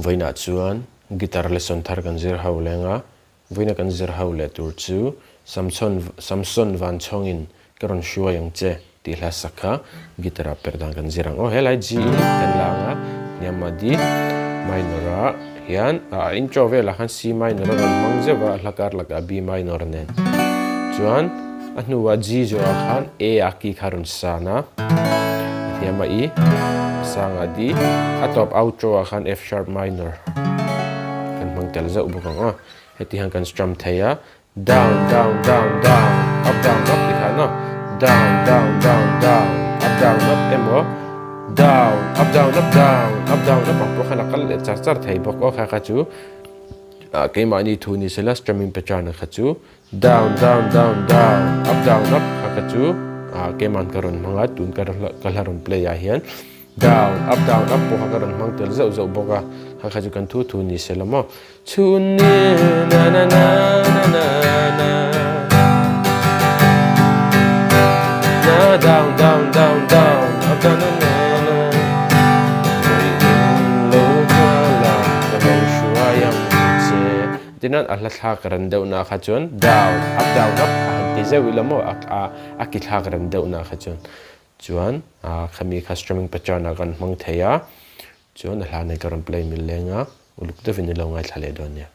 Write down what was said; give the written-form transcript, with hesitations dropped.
voina chuan guitar lesson thar kan zir ho lenga voina kan zir ho le tur chu Samson Vanchhawng in karon hruai ang che ti hla sakha guitar Perhdan kan zirang helai G kan langa niamadi minor hian intro vela khan C minor ron mangzewa hlakar laka B minor nen chuan anuwa G jo khan A aki kharun sana hiama I sanga di atop outro khan F sharp minor kan mangtel za ubukang heti han kan strum thaya down down down down up ti khana down down down down up emo down up down up po khana kal char thai bok kha chu ke mani thu ni sela strumming pattern kha chu down down down down up kha chu ke man karon manga tun kalaron play a hian down up po kha karon mangtel zo boka kha chu kan thu ni selamo chu ni na na na na na down down down down up down na na tinan a hla karan deuh na kha chon down up ti zewi lamo a ki thla karan deuh na kha chon chuan khami kha strumming pattern kan hmang theya chuan a hla nei karan play mil lenga uluk de vin lo ngai thlale don ya